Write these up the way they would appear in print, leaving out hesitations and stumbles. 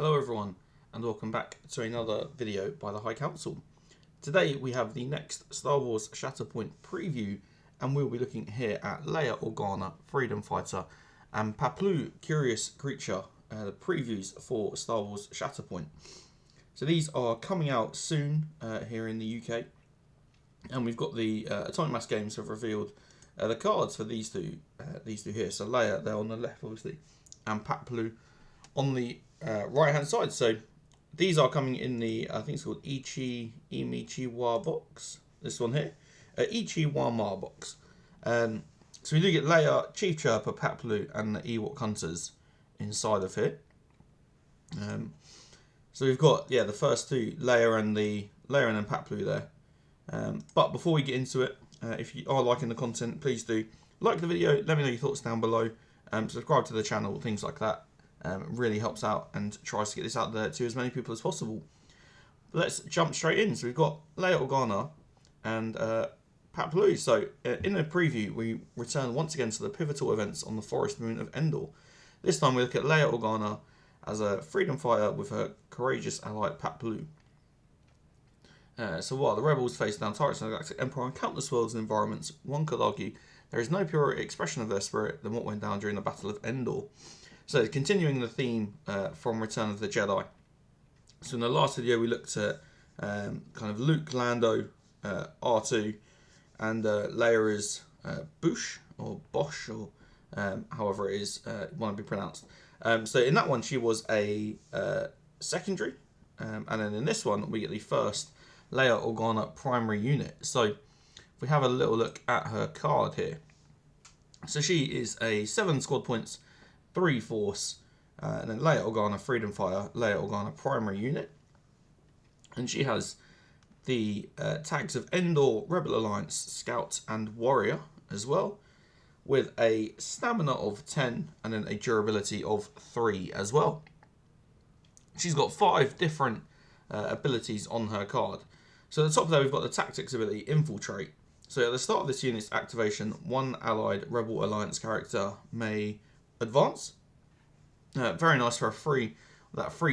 Hello everyone, and welcome back to another video by the High Council. Today we have the next Star Wars Shatterpoint preview, and we'll be looking here at Leia Organa, Freedom Fighter, and Paploo, Curious Creature, the previews for Star Wars Shatterpoint. So these are coming out soon here in the UK, and we've got the Atomic Mass Games have revealed the cards for these two here. So Leia there on the left, obviously, and Paploo on the right hand side. So these are coming in the, I think it's called Ichiwa box, this one here, Ichiwa box. So we do get Leia, Chief Chirper, Paploo, and the Ewok Hunters inside of here. So we've got the first two, Leia and then Paploo there. But before we get into it, if you are liking the content, please do like the video, let me know your thoughts down below, subscribe to the channel, things like that. It really helps out and tries to get this out there to as many people as possible. But let's jump straight in. So we've got Leia Organa and Paploo. So in the preview, we return once again to the pivotal events on the forest moon of Endor. This time we look at Leia Organa as a freedom fighter with her courageous ally Paploo. So while the rebels face down tyrants and the Galactic Empire and countless worlds and environments, one could argue there is no purer expression of their spirit than what went down during the Battle of Endor. So continuing the theme from Return of the Jedi. So in the last video we looked at kind of Luke, Lando, R2, and Leia is Bush or Bosch, or however it is want to be pronounced. So in that one she was a secondary, and then in this one we get the first Leia Organa primary unit. So if we have a little look at her card here, so she is a 7 squad points, 3 force, and then Leia Organa Freedom Fighter, Leia Organa primary unit, and she has the tags of Endor, Rebel Alliance, Scout, and Warrior as well, with a stamina of 10 and then a durability of 3 as well. She's got 5 different abilities on her card. So at the top there we've got the tactics ability Infiltrate. So at the start of this unit's activation, one allied Rebel Alliance character may advance. Very nice for a free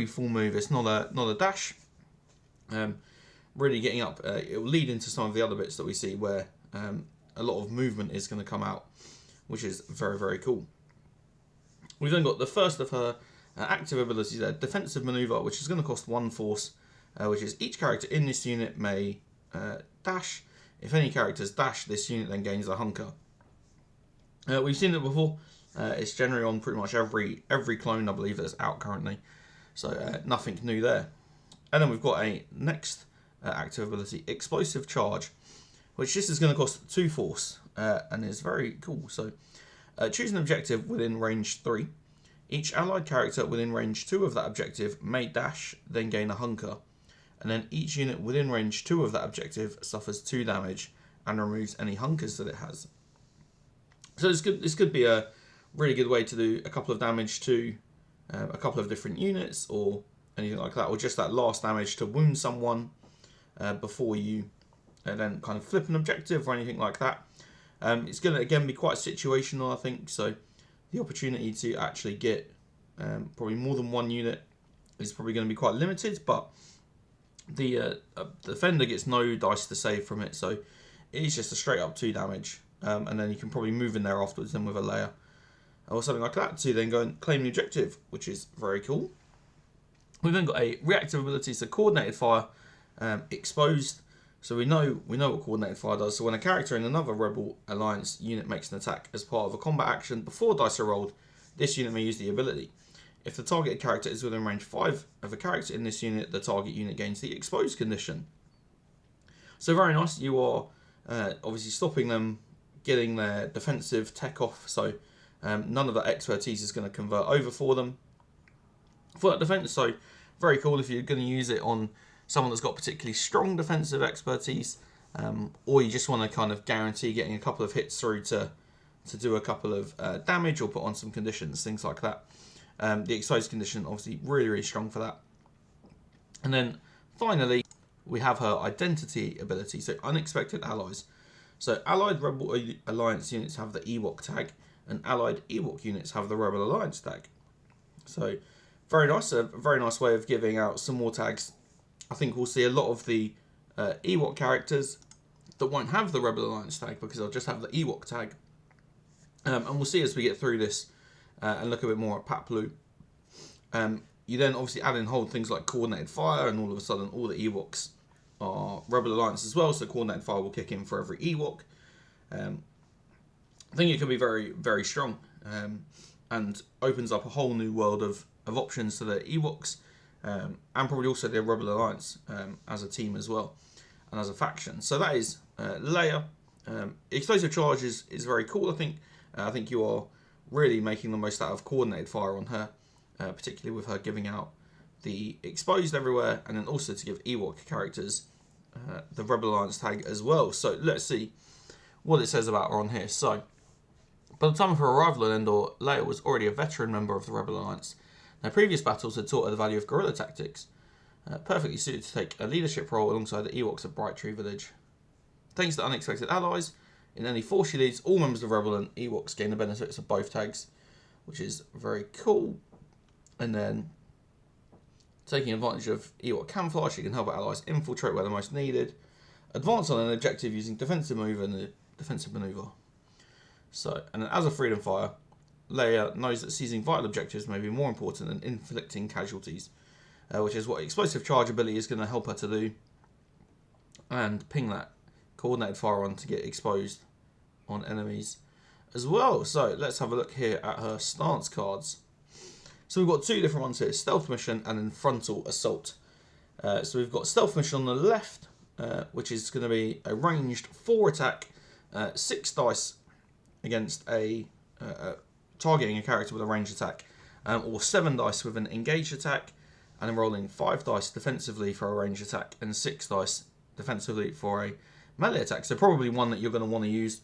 full move. It's not a dash. Really getting up. It will lead into some of the other bits that we see where a lot of movement is going to come out, which is very, very cool. We've then got the first of her active abilities there, Defensive Maneuver, which is going to cost 1 force, which is each character in this unit may dash. If any characters dash, this unit then gains a hunker. We've seen it before. It's generally on pretty much every clone, I believe, that's out currently. So nothing new there. And then we've got a next active ability, Explosive Charge, which this is going to cost 2 force, and is very cool. So choose an objective within range 3. Each allied character within range 2 of that objective may dash, then gain a hunker. And then each unit within range 2 of that objective suffers 2 damage and removes any hunkers that it has. So this could be a really good way to do a couple of damage to a couple of different units or anything like that, or just that last damage to wound someone before you then kind of flip an objective or anything like that. It's going to again be quite situational, I think, so the opportunity to actually get probably more than one unit is probably going to be quite limited, but the defender gets no dice to save from it, so it is just a straight up 2 damage, and then you can probably move in there afterwards then with a Leia or something like that to then go and claim the objective, which is very cool. We've then got a reactive ability, so Coordinated Fire, Exposed. So we know what Coordinated Fire does. So when a character in another Rebel Alliance unit makes an attack as part of a combat action before dice are rolled, this unit may use the ability. If the targeted character is within range 5 of a character in this unit, the target unit gains the Exposed condition. So very nice. You are obviously stopping them getting their defensive tech off, so none of that expertise is going to convert over for them for that defense. So very cool if you're going to use it on someone that's got particularly strong defensive expertise, or you just want to kind of guarantee getting a couple of hits through to do a couple of damage or put on some conditions, things like that. The exposed condition obviously really strong for that. And then finally we have her identity ability, so Unexpected Allies. So allied Rebel Alliance units have the Ewok tag, and allied Ewok units have the Rebel Alliance tag. So very nice. A very nice way of giving out some more tags. I think we'll see a lot of the Ewok characters that won't have the Rebel Alliance tag because they'll just have the Ewok tag. And we'll see as we get through this and look a bit more at Paploo. You then obviously add and hold things like coordinated fire, and all of a sudden all the Ewoks are Rebel Alliance as well, so coordinated fire will kick in for every Ewok. I think it can be very, very strong, and opens up a whole new world of options to the Ewoks, and probably also the Rebel Alliance as a team as well, and as a faction. So that is Leia. Explosive charge is very cool, I think you are really making the most out of coordinated fire on her, particularly with her giving out the exposed everywhere, and then also to give Ewok characters the Rebel Alliance tag as well. So let's see what it says about her on here. So, by the time of her arrival at Endor, Leia was already a veteran member of the Rebel Alliance. Their previous battles had taught her the value of guerrilla tactics, perfectly suited to take a leadership role alongside the Ewoks of Bright Tree Village. Thanks to unexpected allies, in any force she leads, all members of Rebel and Ewoks gain the benefits of both tags, which is very cool. And then, taking advantage of Ewok camouflage, she can help her allies infiltrate where they're most needed, advance on an objective using defensive maneuver. So, and then as a freedom fire, Leia knows that seizing vital objectives may be more important than inflicting casualties, which is what explosive charge ability is going to help her to do, and ping that coordinated fire on to get exposed on enemies as well. So let's have a look here at her stance cards. So we've got two different ones here, Stealth Mission and then Frontal Assault. So we've got Stealth Mission on the left, which is going to be a ranged 4 attack, 6 dice against a targeting a character with a ranged attack, or 7 dice with an engaged attack, and then rolling 5 dice defensively for a ranged attack and 6 dice defensively for a melee attack. So probably one that you're going to want to use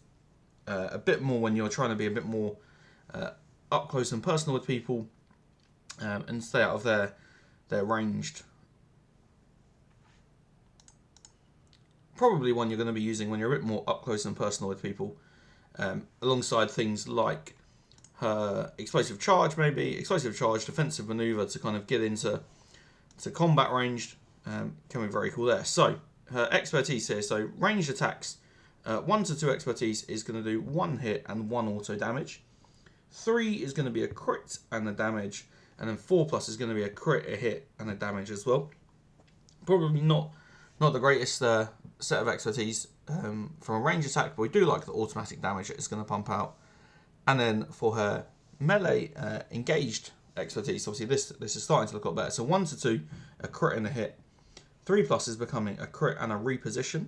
a bit more when you're trying to be a bit more up close and personal with people, and stay out of their ranged. Probably one you're going to be using when you're a bit more up close and personal with people, alongside things like her explosive charge, defensive maneuver to kind of get into combat ranged, can be very cool there. So her expertise here, so ranged attacks, 1 to 2 expertise is going to do 1 hit and 1 auto damage. 3 is going to be a crit and a damage, and then 4+ is going to be a crit, a hit, and a damage as well. Probably not the greatest set of expertise from a range attack, but we do like the automatic damage that it's going to pump out. And then for her melee engaged expertise, obviously this is starting to look a lot better. So 1 to 2, a crit and a hit. 3+ is becoming a crit and a reposition,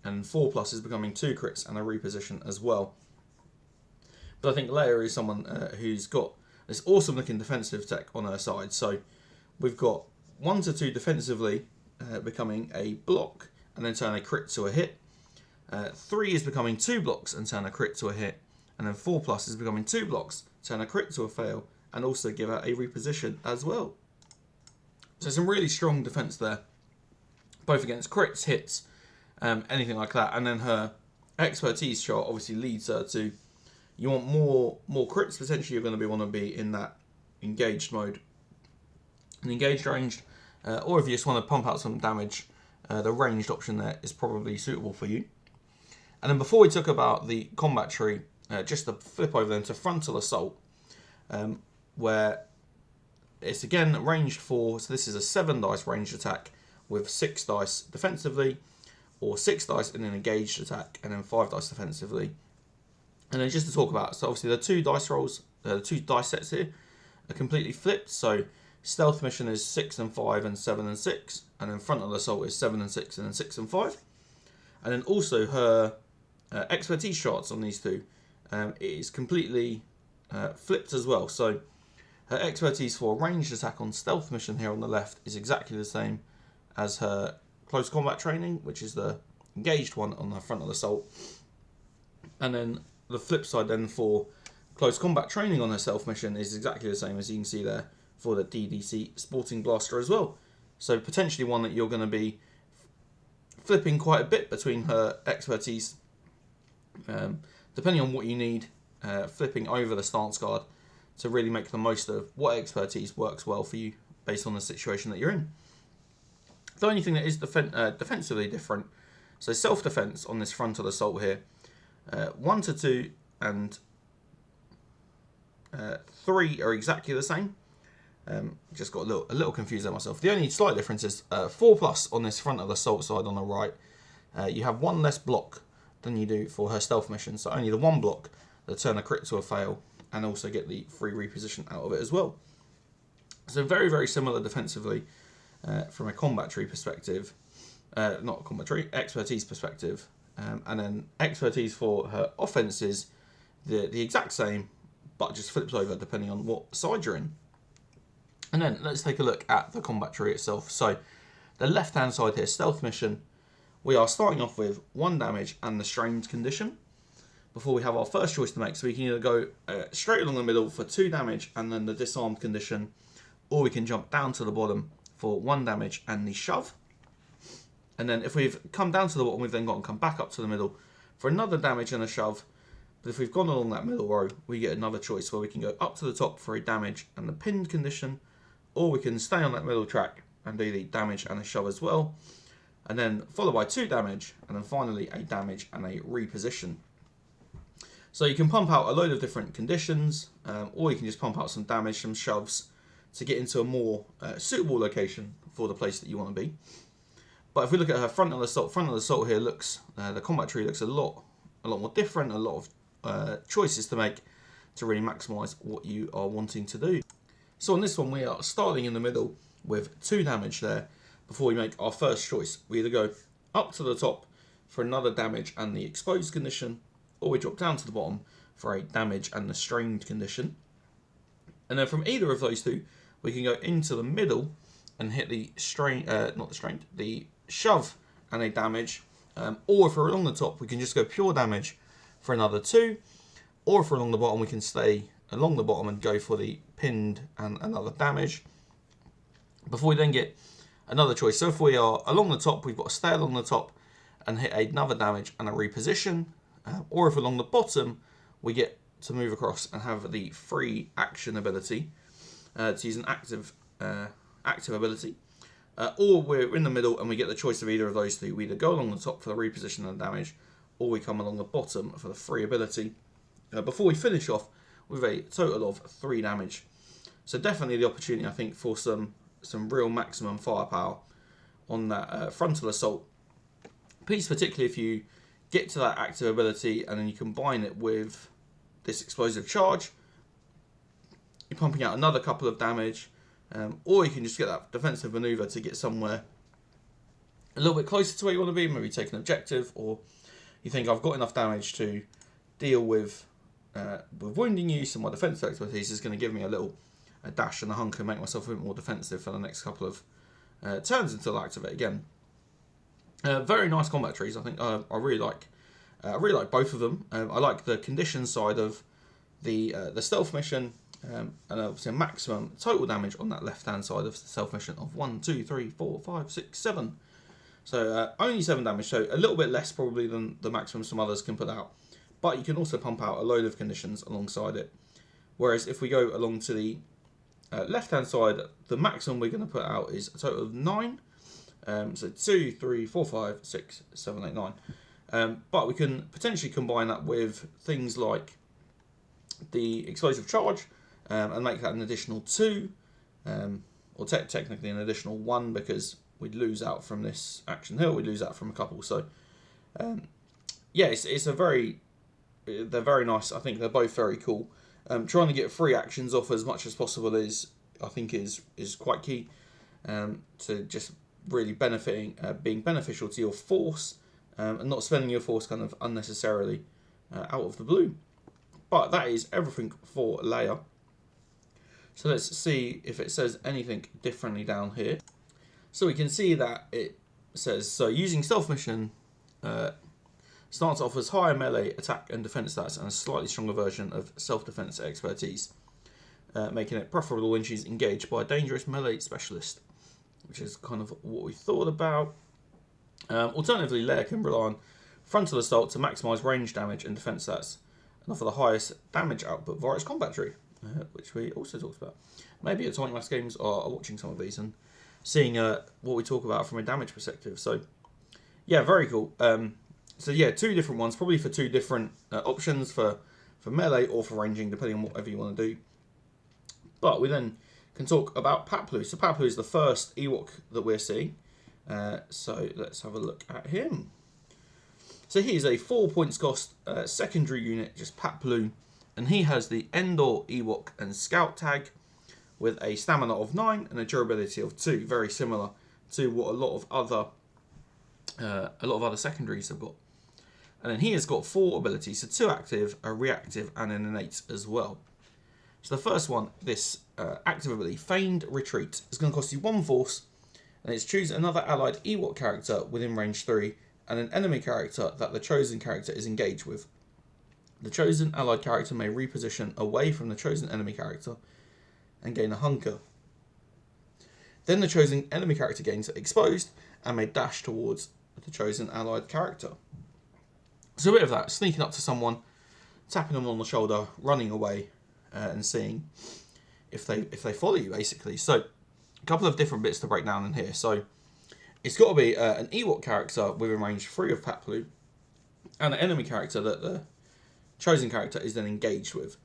and 4+ is becoming 2 crits and a reposition as well. But I think Leia is someone who's got this awesome looking defensive tech on her side. So we've got 1 to 2 defensively becoming a block and then turn a crit to a hit. 3 is becoming 2 blocks and turn a crit to a hit. And then 4+ is becoming 2 blocks, turn a crit to a fail, and also give her a reposition as well. So some really strong defense there, both against crits, hits, anything like that. And then her expertise chart obviously leads her to, you want more crits, potentially you're going to want to be in that engaged mode. An engaged ranged, or if you just want to pump out some damage, the ranged option there is probably suitable for you. And then before we talk about the combat tree, just to flip over then to Frontal Assault, where it's again ranged 4, so this is a 7 dice ranged attack with 6 dice defensively, or 6 dice in an engaged attack, and then 5 dice defensively. And then just to talk about, so obviously the 2 dice rolls, the 2 dice sets here are completely flipped. So Stealth Mission is 6 and 5 and 7 and 6, and then Frontal Assault is 7 and 6 and then 6 and 5. And then also her expertise charts on these two is completely flipped as well. So her expertise for ranged attack on Stealth Mission here on the left is exactly the same as her close combat training, which is the engaged one on the Frontal Assault. And then the flip side then for close combat training on her Stealth Mission is exactly the same as you can see there for the DDC Sporting Blaster as well. So potentially one that you're going to be flipping quite a bit between her expertise, depending on what you need, flipping over the stance card to really make the most of what expertise works well for you based on the situation that you're in. The only thing that is defensively different, so self-defense on this frontal assault here, 1 to 2 and 3 are exactly the same. Just got a little confused there myself. The only slight difference is 4+ on this frontal assault side on the right. You have 1 less block than you do for her stealth mission, so only the 1 block that turn a crit to a fail, and also get the free reposition out of it as well. So very, very similar defensively from a combat tree perspective. Not a combat tree, expertise perspective. And then expertise for her offense is the exact same, but just flips over depending on what side you're in. And then let's take a look at the combat tree itself. So the left-hand side here, stealth mission, we are starting off with 1 damage and the strained condition before we have our first choice to make. So we can either go straight along the middle for 2 damage and then the disarmed condition, or we can jump down to the bottom for 1 damage and the shove. And then if we've come down to the bottom, we've then got to come back up to the middle for another damage and a shove. But if we've gone along that middle row, we get another choice where we can go up to the top for a damage and the pinned condition, or we can stay on that middle track and do the damage and a shove as well. And then followed by 2 damage, and then finally a damage and a reposition. So you can pump out a load of different conditions, or you can just pump out some damage, some shoves, to get into a more suitable location for the place that you want to be. But if we look at her frontal assault here looks, the combat tree looks a lot more different, a lot of choices to make to really maximise what you are wanting to do. So on this one, we are starting in the middle with 2 damage there before we make our first choice. We either go up to the top for another damage and the exposed condition, or we drop down to the bottom for a damage and the strained condition. And then from either of those two, we can go into the middle and hit the the shove and a damage. Or if we're along the top, we can just go pure damage for another 2. Or if we're along the bottom, we can stay along the bottom and go for the pinned and another damage before we then get another choice. So if we are along the top, we've got to stay along the top and hit another damage and a reposition. Or if along the bottom, we get to move across and have the free action ability to use an active ability. Or we're in the middle and we get the choice of either of those two. We either go along the top for the reposition and damage, or we come along the bottom for the free ability. Before we finish off with a total of 3 damage. So definitely the opportunity, I think, for some real maximum firepower on that frontal assault piece, particularly if you get to that active ability and then you combine it with this explosive charge. You're pumping out another couple of damage, or you can just get that defensive maneuver to get somewhere a little bit closer to where you want to be, maybe take an objective, or you think I've got enough damage to deal with wounding use, and my defensive expertise is going to give me a dash and a hunk and make myself a bit more defensive for the next couple of turns until I activate again. Very nice combat trees. I think I really like both of them. I like the condition side of the stealth mission, and obviously a maximum total damage on that left hand side of the stealth mission of 1, 2, 3, 4, 5, 6, 7. So only 7 damage, so a little bit less probably than the maximum some others can put out. But you can also pump out a load of conditions alongside it. Whereas if we go along to the left-hand side, the maximum we're going to put out is a total of 9. So 2, 3, 4, 5, 6, 7, 8, 9. But we can potentially combine that with things like the explosive charge and make that an additional 2. Or technically an additional 1, because we'd lose out from this action here, we'd lose out from a couple. So yeah, it's a they're very nice. I think they're both very cool. Trying to get free actions off as much as possible is quite key to just really being beneficial to your force, and not spending your force kind of unnecessarily out of the blue. But that is everything for Leia. So let's see if it says anything differently down here. So we can see that it says, so using stealth mission starts off as higher melee attack and defense stats and a slightly stronger version of self-defense expertise, making it preferable when she's engaged by a dangerous melee specialist, which is kind of what we thought about. Alternatively, Leia can rely on frontal assault to maximise range damage and defense stats and offer the highest damage output via its combat tree. which we also talked about. Maybe at Time Lapse Games are watching some of these and seeing what we talk about from a damage perspective. So, yeah, very cool. So, yeah, 2 different ones, probably for 2 different options for melee or for ranging, depending on whatever you want to do. But we then can talk about Paploo. So, Paploo is the first Ewok that we're seeing. So, let's have a look at him. So, he is a 4 points cost secondary unit, just Paploo. And he has the Endor, Ewok, and Scout tag with a stamina of 9 and a durability of 2. Very similar to what a lot of other secondaries have got. And then he has got 4 abilities, so 2 active, a reactive, and an innate as well. So the first one, this active ability, Feigned Retreat, is going to cost you 1 force, and it's choose another allied Ewok character within range 3 and an enemy character that the chosen character is engaged with. The chosen allied character may reposition away from the chosen enemy character and gain a hunker. Then the chosen enemy character gains exposed and may dash towards the chosen allied character. So a bit of that, sneaking up to someone, tapping them on the shoulder, running away, and seeing if they follow you, basically. So a couple of different bits to break down in here. So it's got to be an Ewok character within range 3 of Paploo, and an enemy character that the chosen character is then engaged with.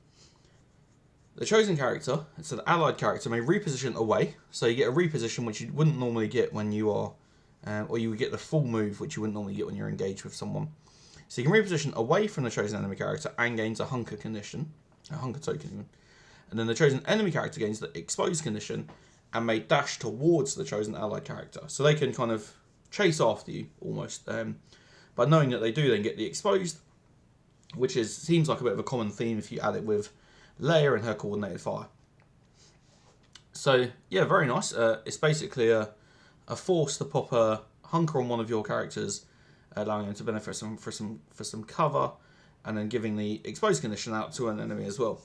The chosen character, so the allied character, may reposition away. So you get a reposition which you wouldn't normally get when you are, or you would get the full move which you wouldn't normally get when you're engaged with someone. So you can reposition away from the chosen enemy character and gains a hunker condition, a hunker token even. And then the chosen enemy character gains the exposed condition and may dash towards the chosen allied character. So they can kind of chase after you almost. But knowing that they do then get the exposed, which seems like a bit of a common theme if you add it with Leia and her coordinated fire. So yeah, very nice. It's basically a force to pop a hunker on one of your characters, allowing them to benefit for some cover, and then giving the exposed condition out to an enemy as well.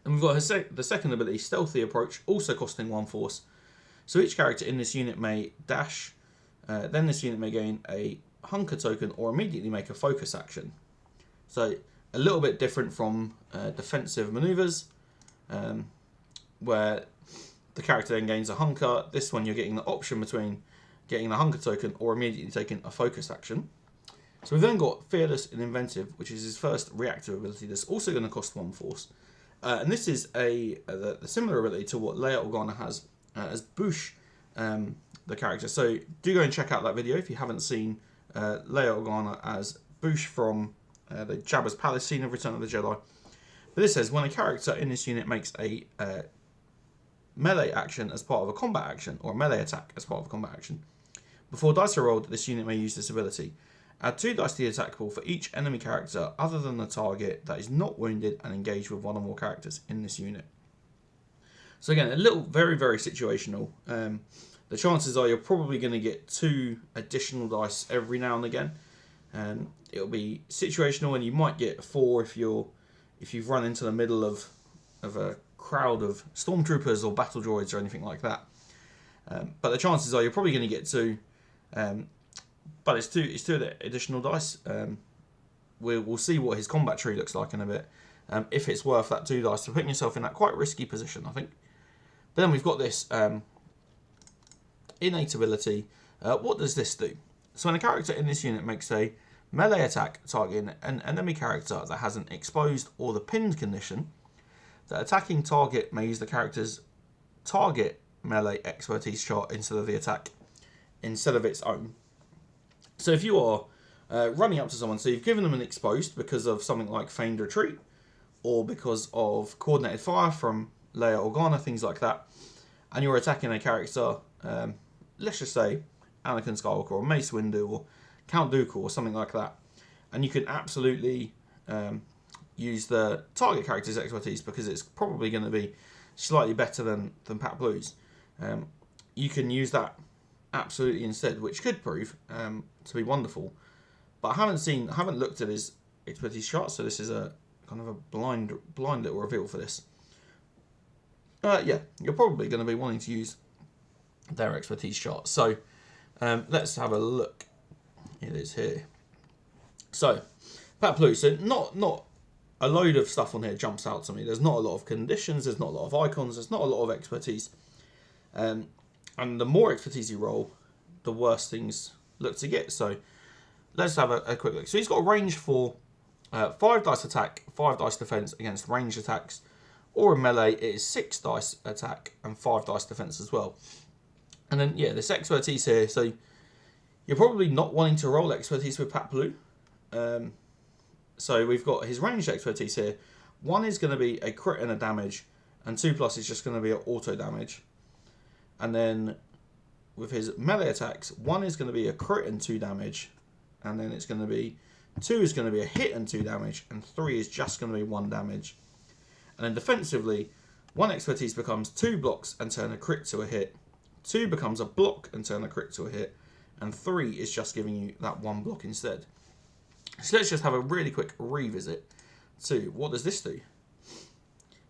And we've got the second ability, Stealthy Approach, also costing 1 force. So each character in this unit may dash. Then this unit may gain a hunker token or immediately make a focus action. So a little bit different from defensive maneuvers, where the character then gains a hunker. This one you're getting the option between getting the hunker token or immediately taking a focus action. So we've then got Fearless and Inventive, which is his first reactive ability that's also going to cost 1 force. And this is the similar ability to what Leia Organa has as Bouche, the character. So do go and check out that video if you haven't seen Leia Organa as Bouche from the Jabba's Palace scene of Return of the Jedi. But this says, when a character in this unit makes a melee action as part of a combat action, or a melee attack as part of a combat action, before dice are rolled, this unit may use this ability. Add 2 dice to the attack pool for each enemy character other than the target that is not wounded and engaged with 1 or more characters in this unit. So again, a little very, very situational. The chances are you're probably going to get 2 additional dice every now and again. It'll be situational, and you might get 4 if you've run into the middle of a crowd of stormtroopers or battle droids or anything like that. But the chances are you're probably going to get 2. But it's two additional dice. We'll see what his combat tree looks like in a bit. If it's worth that 2 dice to put yourself in that quite risky position, I think. But then we've got this innate ability. What does this do? So when a character in this unit makes a melee attack targeting an enemy character that has an exposed or the pinned condition, the attacking target may use the character's target melee expertise chart instead of its own. So if you are running up to someone, so you've given them an exposed because of something like Feigned Retreat, or because of coordinated fire from Leia Organa, things like that, and you're attacking a character, let's just say Anakin Skywalker or Mace Windu or Count Dooku or something like that, and you can absolutely use the target character's expertise because it's probably going to be slightly better than Paploo's. You can use that absolutely instead, which could prove to be wonderful. But I haven't looked at his expertise chart, so this is a kind of a blind little reveal for this. Yeah, you're probably going to be wanting to use their expertise chart. So let's have a look. It is here. So Paploo. So not a load of stuff on here jumps out to me. There's not a lot of conditions, there's not a lot of icons, there's not a lot of expertise. And the more expertise you roll, the worse things look to get. So let's have a quick look. So he's got a range for 5 dice attack, 5 dice defense against ranged attacks, or in melee it is 6 dice attack and 5 dice defense as well. And then yeah, this expertise here. So you're probably not wanting to roll expertise with Paploo. So we've got his ranged expertise here. 1 is going to be a crit and a damage, and 2+ is just going to be an auto damage. And then with his melee attacks, 1 is going to be a crit and 2 damage, and then it's going to be 2 is going to be a hit and 2 damage, and 3 is just going to be 1 damage. And then defensively, 1 expertise becomes 2 blocks and turn a crit to a hit. 2 becomes a block and turn a crit to a hit, and 3 is just giving you that 1 block instead. So let's just have a really quick revisit to what does this do.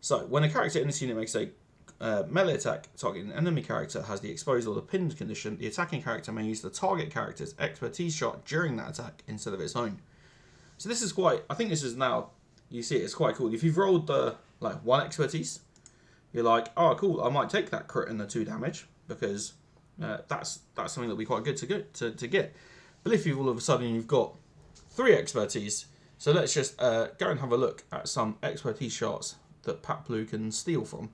So when a character in this unit makes a melee attack targeting an enemy character has the exposed or the pinned condition, the attacking character may use the target character's expertise shot during that attack instead of its own. So this is quite, I think this is now, you see it's quite cool. If you've rolled like 1 expertise, you're like, oh cool, I might take that crit and the 2 damage because that's something that'll be quite good to get. But if all of a sudden you've got 3 expertise, so let's just go and have a look at some expertise shots that Paploo can steal from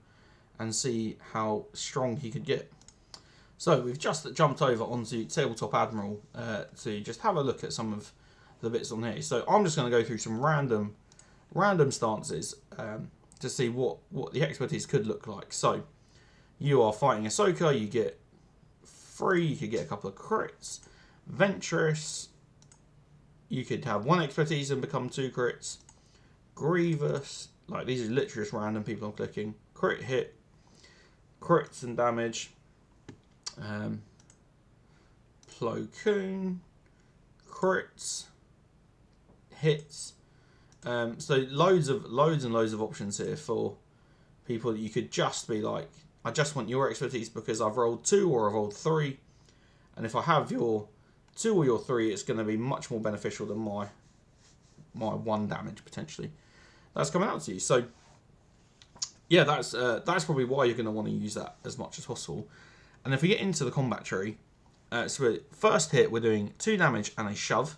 and see how strong he could get. So we've just jumped over onto Tabletop Admiral to just have a look at some of the bits on here. So I'm just going to go through some random stances to see what the expertise could look like. So you are fighting Ahsoka, you get 3, you could get a couple of crits. Ventress, you could have 1 expertise and become 2 crits. Grievous, like these are literally just random people I'm clicking. Crit hit, crits and damage. Plo Koon, crits, hits. So loads and loads of options here for people that you could just be like, I just want your expertise because I've rolled 2 or I've rolled 3, and if I have your 2 or your 3, it's going to be much more beneficial than my 1 damage potentially that's coming out to you. So yeah, that's probably why you're going to want to use that as much as possible. And if we get into the combat tree, so first hit we're doing 2 damage and a shove,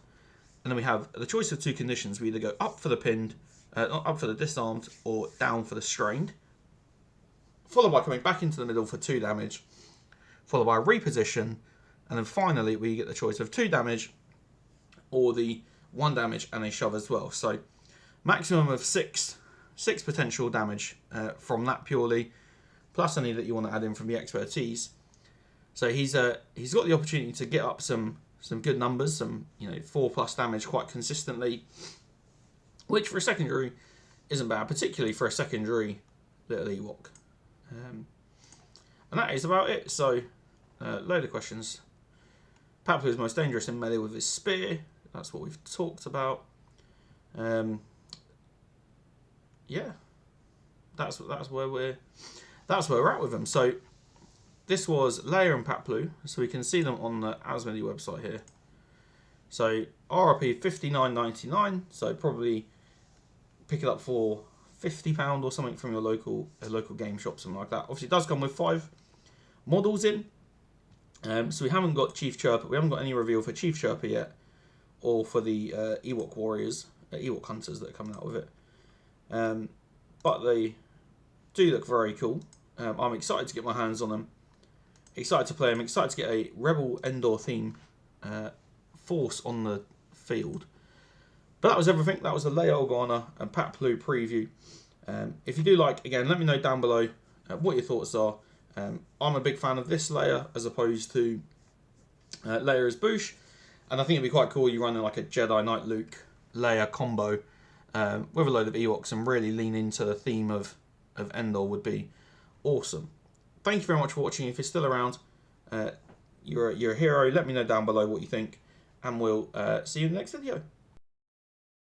and then we have the choice of 2 conditions. We either go up for the pinned, up for the disarmed, or down for the strained, followed by coming back into the middle for 2 damage, followed by a reposition, and then finally we get the choice of 2 damage or the 1 damage and a shove as well. So maximum of 6 potential damage from that purely, plus any that you want to add in from the expertise. So he's got the opportunity to get up some good numbers, some 4+ damage quite consistently, which for a secondary isn't bad, particularly for a secondary little Ewok. And that is about it. So load of questions. Paploo is most dangerous in melee with his spear. That's what we've talked about. Yeah, that's where we're at with them. So this was Leia and Paploo, so we can see them on the Asmodee website here. So RRP $59.99. So probably pick it up for £50 or something from your local game shop, something like that. Obviously, it does come with 5 models in. So we haven't got Chief Chirper. We haven't got any reveal for Chief Chirper yet, or for the Ewok Warriors, Ewok Hunters that are coming out with it. But they do look very cool. I'm excited to get my hands on them. Excited to play them. Excited to get a Rebel Endor theme force on the field. But that was everything. That was the Leia Organa and Paploo preview. If you do like, again, let me know down below what your thoughts are. I'm a big fan of this Leia as opposed to Leia as Boushh. And I think it'd be quite cool you running like a Jedi Knight Luke Leia combo with a load of Ewoks and really lean into the theme of Endor would be awesome. Thank you very much for watching. If you're still around, you're a hero. Let me know down below what you think, and we'll see you in the next video.